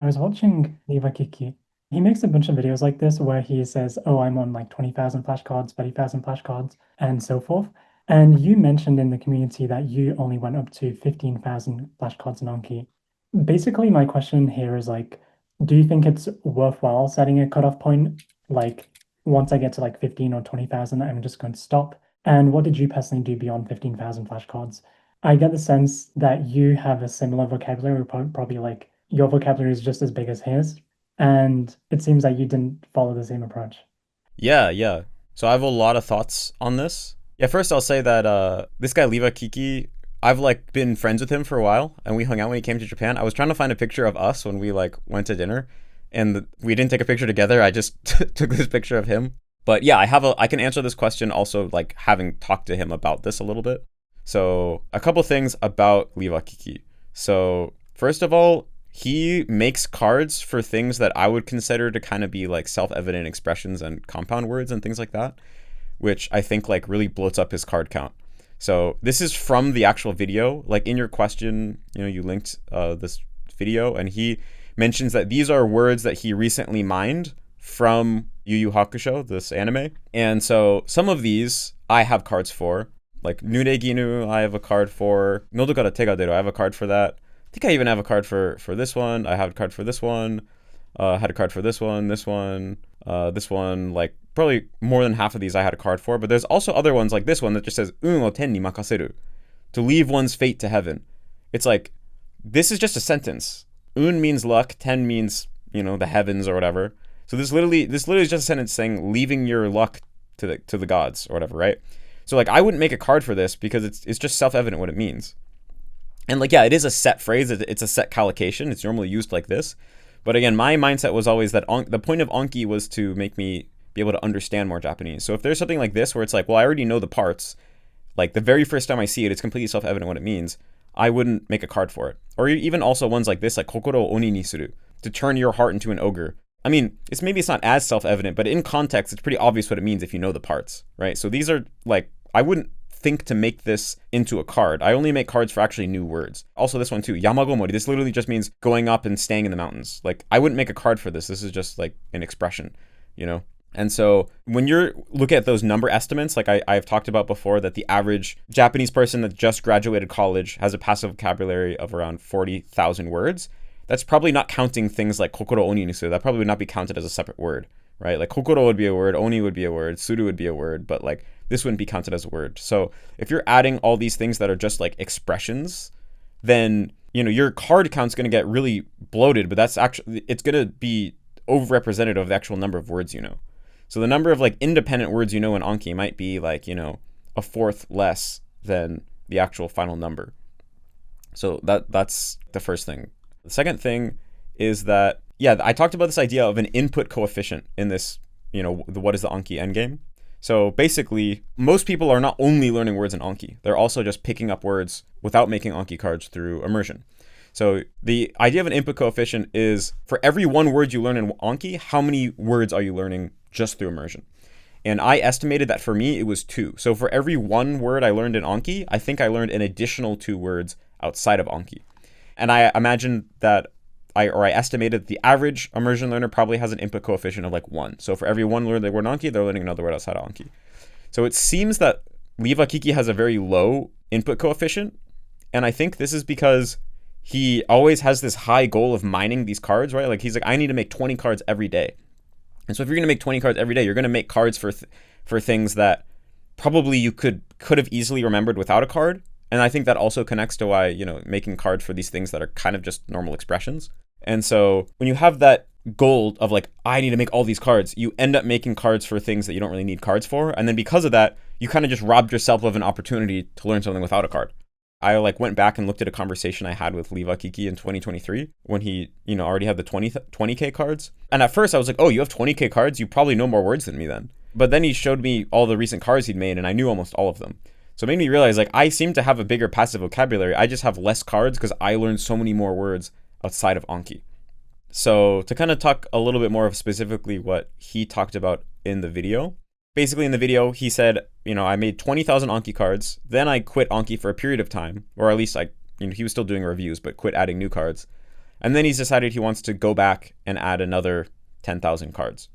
I was watching Liva Kiki. He makes a bunch of videos like this where he says, "Oh, I'm on like 20,000 flashcards, 30,000 flashcards, and so forth." And you mentioned in the community that you only went up to 15,000 flashcards in Anki. Basically, my question here is like, do you think it's worthwhile setting a cutoff point? Like, once I get to like 15 or 20,000, I'm just going to stop. And what did you personally do beyond 15,000 flashcards? I get the sense that you have a similar vocabulary, probably like your vocabulary is just as big as his, and it seems like you didn't follow the same approach. Yeah, yeah. So I have a lot of thoughts on this. Yeah, first I'll say that this guy Liva Kiki, I've like been friends with him for a while, and we hung out when he came to Japan. I was trying to find a picture of us when we like went to dinner, and we didn't take a picture together. I just took this picture of him. But yeah, I can answer this question also like having talked to him about this a little bit. So a couple things about Liva Kiki. So first of all, he makes cards for things that I would consider to kind of be like self-evident expressions and compound words and things like that, which I think like really bloats up his card count. So this is from the actual video. Like in your question, you linked this video, and he mentions that these are words that he recently mined from Yu Yu Hakusho, this anime. And so some of these I have cards for. Like Nureginu, I have a card for. Nodokara Tegaderu, I have a card for that. I think I even have a card for this one. I have a card for this one. Had a card for this one. Like probably more than half of these I had a card for. But there's also other ones like this one that just says un o ten ni makaseru, to leave one's fate to heaven. It's like this is just a sentence. Un means luck. Ten means the heavens or whatever. So this literally is just a sentence saying leaving your luck to the gods or whatever, right? So like I wouldn't make a card for this because it's just self evident what it means. And like, yeah, it is a set phrase. It's a set collocation. It's normally used like this. But again, my mindset was always that the point of Anki was to make me be able to understand more Japanese. So if there's something like this where it's like, well, I already know the parts, like the very first time I see it, it's completely self-evident what it means, I wouldn't make a card for it. Or even also ones like this, like kokoro oni ni suru, to turn your heart into an ogre. I mean, it's not as self-evident, but in context, it's pretty obvious what it means if you know the parts, right? So these are like, I wouldn't think to make this into a card. I only make cards for actually new words. Also this one too, Yamagomori. This literally just means going up and staying in the mountains. Like I wouldn't make a card for this. This is just like an expression, you know? And so when you're looking at those number estimates, like I've talked about before, that the average Japanese person that just graduated college has a passive vocabulary of around 40,000 words. That's probably not counting things like kokoro oni nisu. That probably would not be counted as a separate word, right? Like kokoro would be a word, oni would be a word, suru would be a word, but like this wouldn't be counted as a word. So if you're adding all these things that are just like expressions, then your card count's going to get really bloated, but that's actually, it's going to be overrepresentative of the actual number of words you know. So the number of like independent words you know in Anki might be like, a fourth less than the actual final number. So that's the first thing. The second thing is that, yeah, I talked about this idea of an input coefficient in this, what is the Anki endgame? So basically, most people are not only learning words in Anki, they're also just picking up words without making Anki cards through immersion. So the idea of an input coefficient is for every one word you learn in Anki, how many words are you learning just through immersion? And I estimated that for me, it was 2. So for every one word I learned in Anki, I think I learned an additional 2 words outside of Anki. And I imagined that I estimated the average immersion learner probably has an input coefficient of like 1. So for every one word they word in Anki, they're learning another word outside of Anki. So it seems that Liva Kiki has a very low input coefficient. And I think this is because he always has this high goal of mining these cards, right? Like he's like, I need to make 20 cards every day. And so if you're going to make 20 cards every day, you're going to make cards for things that probably you could have easily remembered without a card. And I think that also connects to why, making cards for these things that are kind of just normal expressions. And so when you have that goal of like, I need to make all these cards, you end up making cards for things that you don't really need cards for. And then because of that, you kind of just robbed yourself of an opportunity to learn something without a card. I like went back and looked at a conversation I had with Liva Kiki in 2023 when he, already had the 20K cards. And at first I was like, oh, you have 20K cards? You probably know more words than me then. But then he showed me all the recent cards he'd made and I knew almost all of them. So it made me realize like I seem to have a bigger passive vocabulary. I just have less cards because I learned so many more words outside of Anki. So to kind of talk a little bit more of specifically what he talked about in the video. Basically in the video, he said, I made 20,000 Anki cards. Then I quit Anki for a period of time, or at least he was still doing reviews, but quit adding new cards. And then he's decided he wants to go back and add another 10,000 cards.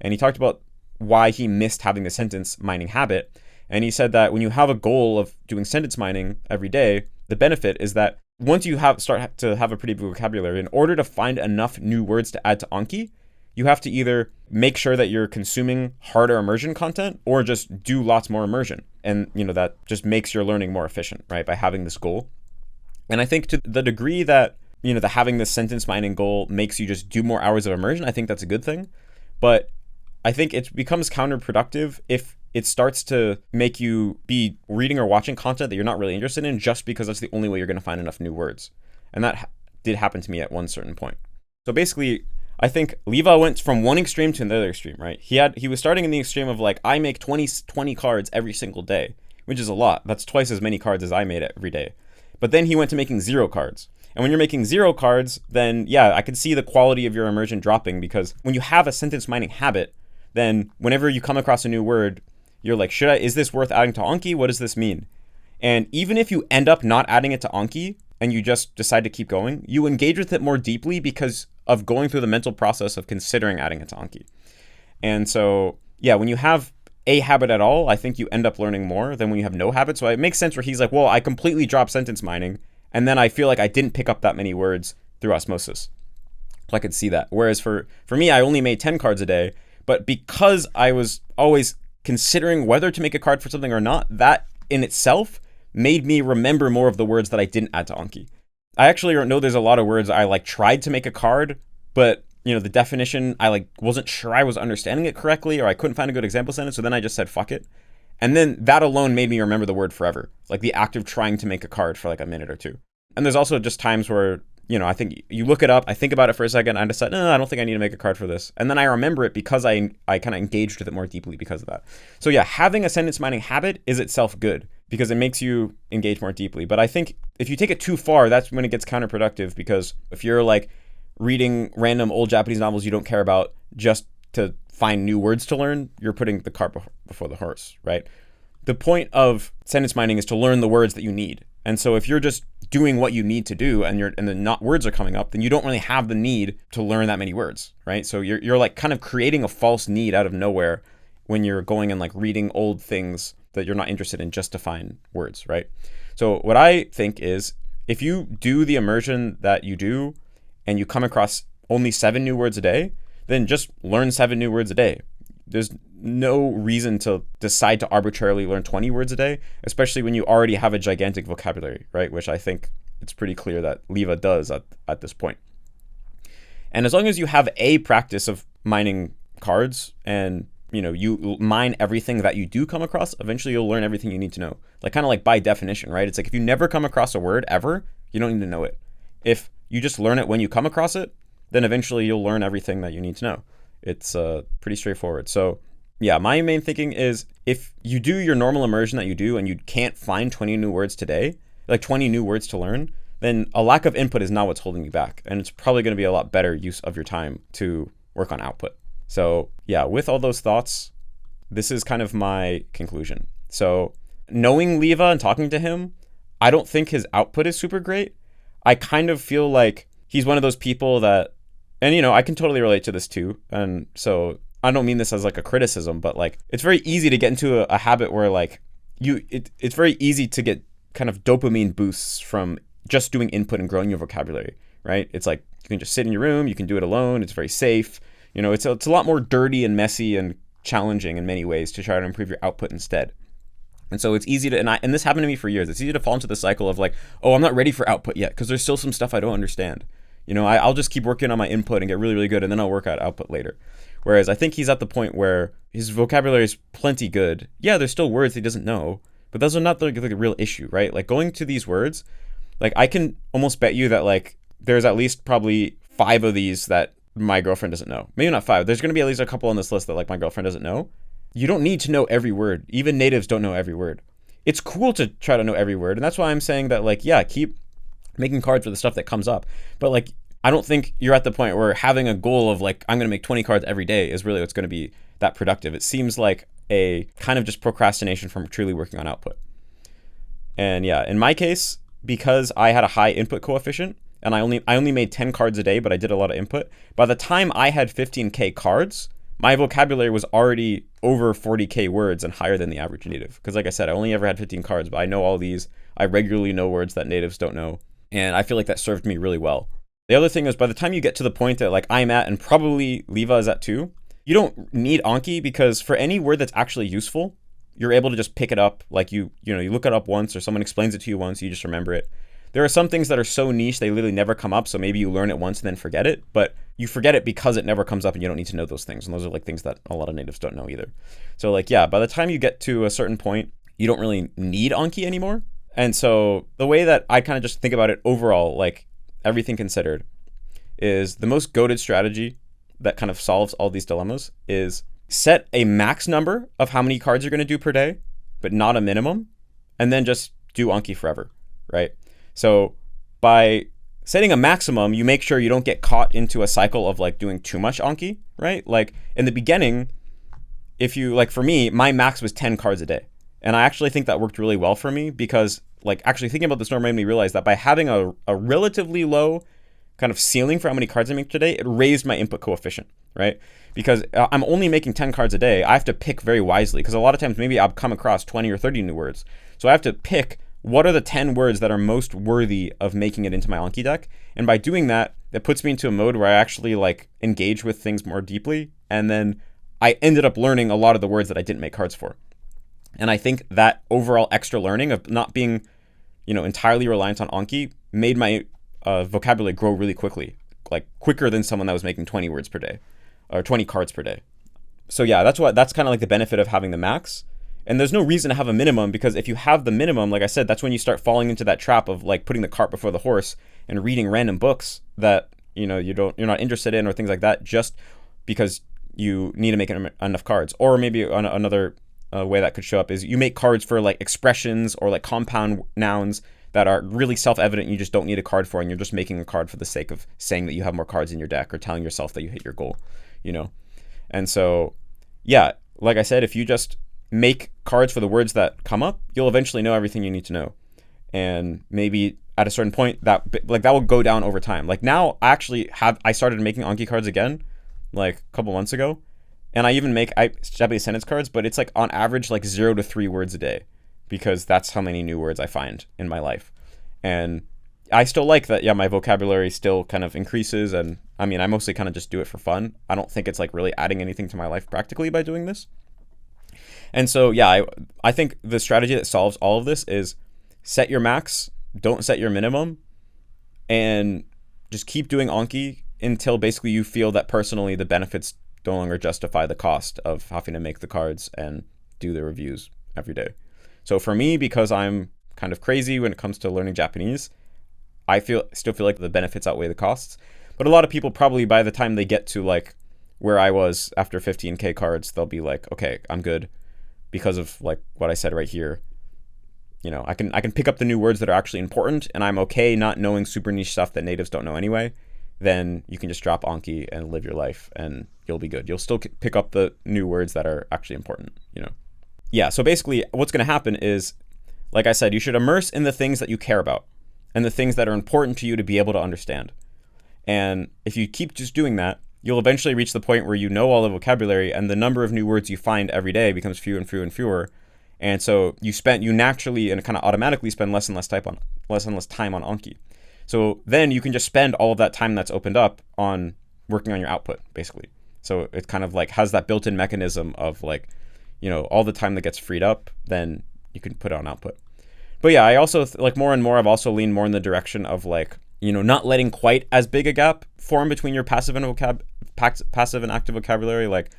And he talked about why he missed having the sentence mining habit. And he said that when you have a goal of doing sentence mining every day, the benefit is that once you start to have a pretty big vocabulary, in order to find enough new words to add to Anki, you have to either make sure that you're consuming harder immersion content or just do lots more immersion. And, that just makes your learning more efficient, right? By having this goal. And I think to the degree that, the having this sentence mining goal makes you just do more hours of immersion, I think that's a good thing. But I think it becomes counterproductive if it starts to make you be reading or watching content that you're not really interested in just because that's the only way you're going to find enough new words. And that did happen to me at one certain point. So basically, I think Leva went from one extreme to another extreme, right? He was starting in the extreme of like, I make 20 cards every single day, which is a lot. That's twice as many cards as I made every day. But then he went to making 0 cards. And when you're making 0 cards, then yeah, I could see the quality of your immersion dropping, because when you have a sentence mining habit, then whenever you come across a new word, you're like, is this worth adding to Anki? What does this mean? And even if you end up not adding it to Anki and you just decide to keep going, you engage with it more deeply because of going through the mental process of considering adding it to Anki. And so, yeah, when you have a habit at all, I think you end up learning more than when you have no habit. So it makes sense where he's like, well, I completely dropped sentence mining, and then I feel like I didn't pick up that many words through osmosis. So I could see that. Whereas for me, I only made 10 cards a day, but because I was always considering whether to make a card for something or not, that in itself made me remember more of the words that I didn't add to Anki. I actually know there's a lot of words I tried to make a card, but the definition, I wasn't sure I was understanding it correctly, or I couldn't find a good example sentence, so then I just said fuck it. And then that alone made me remember the word forever. The act of trying to make a card for a minute or two. And there's also just times where, I think you look it up, I think about it for a second, I decide, no, I don't think I need to make a card for this. And then I remember it because I kind of engaged with it more deeply because of that. So yeah, having a sentence mining habit is itself good because it makes you engage more deeply. But I think if you take it too far, that's when it gets counterproductive, because if you're reading random old Japanese novels you don't care about just to find new words to learn, you're putting the cart before the horse, right? The point of sentence mining is to learn the words that you need. And so if you're just doing what you need to do and the not words are coming up, then you don't really have the need to learn that many words, right? So you're kind of creating a false need out of nowhere when you're going and reading old things that you're not interested in just to find words, right? So what I think is, if you do the immersion that you do and you come across only 7 new words a day, then just learn 7 new words a day. There's no reason to decide to arbitrarily learn 20 words a day, especially when you already have a gigantic vocabulary, right? Which I think it's pretty clear that Leva does at this point. And as long as you have a practice of mining cards and you mine everything that you do come across, eventually you'll learn everything you need to know. Kind of by definition, right? It's if you never come across a word ever, you don't need to know it. If you just learn it when you come across it, then eventually you'll learn everything that you need to know. It's pretty straightforward. So yeah, my main thinking is, if you do your normal immersion that you do and you can't find 20 new words today, 20 new words to learn, then a lack of input is not what's holding you back. And it's probably going to be a lot better use of your time to work on output. So yeah, with all those thoughts, this is kind of my conclusion. So knowing Leva and talking to him, I don't think his output is super great. I kind of feel like he's one of those people that, and I can totally relate to this too. And so I don't mean this as a criticism, but it's very easy to get into a habit where it's very easy to get kind of dopamine boosts from just doing input and growing your vocabulary, right? It's you can just sit in your room, you can do it alone, it's very safe. It's a lot more dirty and messy and challenging in many ways to try to improve your output instead. And so it's easy to, and this happened to me for years, it's easy to fall into the cycle of oh, I'm not ready for output yet because there's still some stuff I don't understand. I'll just keep working on my input and get really, really good, and then I'll work out output later. Whereas I think he's at the point where his vocabulary is plenty good. Yeah, there's still words he doesn't know, but those are not the real issue, right? Going to these words, I can almost bet you that there's at least probably 5 of these that my girlfriend doesn't know. Maybe not 5. There's going to be at least a couple on this list that my girlfriend doesn't know. You don't need to know every word. Even natives don't know every word. It's cool to try to know every word, and that's why I'm saying that yeah, keep making cards for the stuff that comes up. But I don't think you're at the point where having a goal of I'm going to make 20 cards every day is really what's going to be that productive. It seems like a kind of just procrastination from truly working on output. And yeah, in my case, because I had a high input coefficient, and I only made 10 cards a day, but I did a lot of input. By the time I had 15k cards, my vocabulary was already over 40k words and higher than the average native. Because like I said, I only ever had 15 cards, but I know all these. I regularly know words that natives don't know, and I feel like that served me really well. The other thing is, by the time you get to the point that like I'm at, and probably Leva is at too, you don't need Anki, because for any word that's actually useful, you're able to just pick it up. Like you look it up once, or someone explains it to you once, you just remember it. There are some things that are so niche they literally never come up, so maybe you learn it once and then forget it, but you forget it because it never comes up and you don't need to know those things. And those are like things that a lot of natives don't know either. So like, yeah, by the time you get to a certain point, you don't really need Anki anymore. And so the way that I kind of just think about it overall, like everything considered, is the most goated strategy that kind of solves all these dilemmas is set a max number of how many cards you're going to do per day, but not a minimum, and then just do Anki forever, right? So by setting a maximum, you make sure you don't get caught into a cycle of like doing too much Anki, right? Like in the beginning, if you like, for me, my max was 10 cards a day. And I actually think that worked really well for me, because like actually thinking about this number made me realize that by having a relatively low kind of ceiling for how many cards I make today, it raised my input coefficient, right? Because I'm only making 10 cards a day. I have to pick very wisely, because a lot of times maybe I'll come across 20 or 30 new words. So I have to pick what are the 10 words that are most worthy of making it into my Anki deck. And by doing that, it puts me into a mode where I actually like engage with things more deeply. And then I ended up learning a lot of the words that I didn't make cards for. And I think that overall extra learning of not being, entirely reliant on Anki made my vocabulary grow really quickly, like quicker than someone that was making 20 words per day or 20 cards per day. So yeah, that's kind of like the benefit of having the max. And there's no reason to have a minimum, because if you have the minimum, like I said, that's when you start falling into that trap of like putting the cart before the horse and reading random books that you're not interested in, or things like that, just because you need to make enough cards. Or maybe another way that could show up is you make cards for like expressions or like compound nouns that are really self-evident, you just don't need a card for, and you're just making a card for the sake of saying that you have more cards in your deck, or telling yourself that you hit your goal, And so, yeah, like I said, if you just make cards for the words that come up, you'll eventually know everything you need to know. And maybe at a certain point that will go down over time. Like now I started making Anki cards again, like a couple months ago. And I even make Japanese sentence cards, but it's like on average like 0 to 3 words a day, because that's how many new words I find in my life. And I still like that, yeah, my vocabulary still kind of increases. And I mean, I mostly kind of just do it for fun. I don't think it's like really adding anything to my life practically by doing this. And so, yeah, I think the strategy that solves all of this is set your max, don't set your minimum, and just keep doing Anki until basically you feel that personally the benefits no longer justify the cost of having to make the cards and do the reviews every day. So for me, because I'm kind of crazy when it comes to learning Japanese, I still feel like the benefits outweigh the costs. But a lot of people probably by the time they get to like where I was after 15k cards, they'll be like, okay, I'm good, because of like what I said right here. I can pick up the new words that are actually important, and I'm okay not knowing super niche stuff that natives don't know anyway. Then you can just drop Anki and live your life, and you'll be good. You'll still pick up the new words that are actually important, Yeah, so basically what's going to happen is, like I said, you should immerse in the things that you care about and the things that are important to you to be able to understand. And if you keep just doing that, you'll eventually reach the point where you know all the vocabulary, and the number of new words you find every day becomes fewer and fewer and fewer. And so you naturally and kind of automatically spend less and less time on Anki. So then you can just spend all of that time that's opened up on working on your output, basically. So it kind of like has that built-in mechanism of like, all the time that gets freed up, then you can put it on output. But yeah, I also like more and more, I've also leaned more in the direction of like, not letting quite as big a gap form between your passive and active vocabulary. Like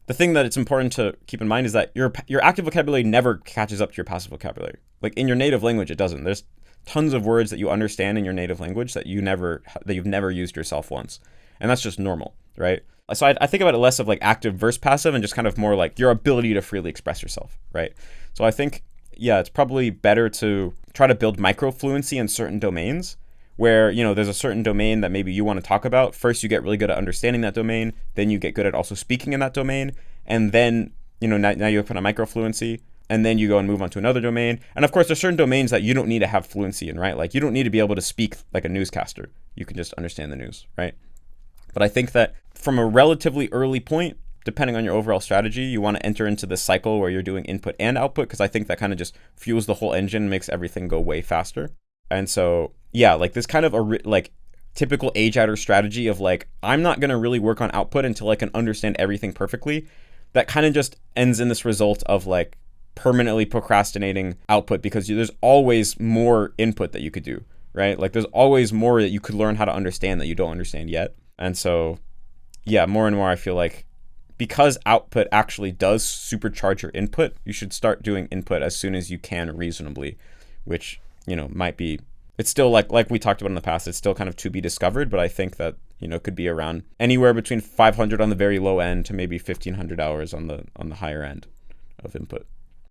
the thing that it's important to keep in mind is that your active vocabulary never catches up to your passive vocabulary. Like in your native language, it doesn't. There's tons of words that you understand in your native language that you've never used yourself once, and that's just normal, right? So I think about it less of like active versus passive, and just kind of more like your ability to freely express yourself, right? So I think, yeah, it's probably better to try to build micro fluency in certain domains where, there's a certain domain that maybe you want to talk about. First, you get really good at understanding that domain. Then you get good at also speaking in that domain. And then, now you have kind of micro fluency. and then you go and move on to another domain. And of course, there's certain domains that you don't need to have fluency in, right? Like you don't need to be able to speak like a newscaster. You can just understand the news, right? But I think that from a relatively early point, depending on your overall strategy, you want to enter into this cycle where you're doing input and output, because I think that kind of just fuels the whole engine, makes everything go way faster. And so, yeah, like this kind of like typical age outer strategy of like, I'm not going to really work on output until I can understand everything perfectly. That kind of just ends in this result of like permanently procrastinating output, because there's always more input that you could do, right? Like there's always more that you could learn how to understand that you don't understand yet. And so, yeah, more and more I feel like because output actually does supercharge your input, you should start doing input as soon as you can reasonably, which, might be, it's still like we talked about in the past, it's still kind of to be discovered, but I think that, could be around anywhere between 500 on the very low end to maybe 1,500 hours on the higher end of input.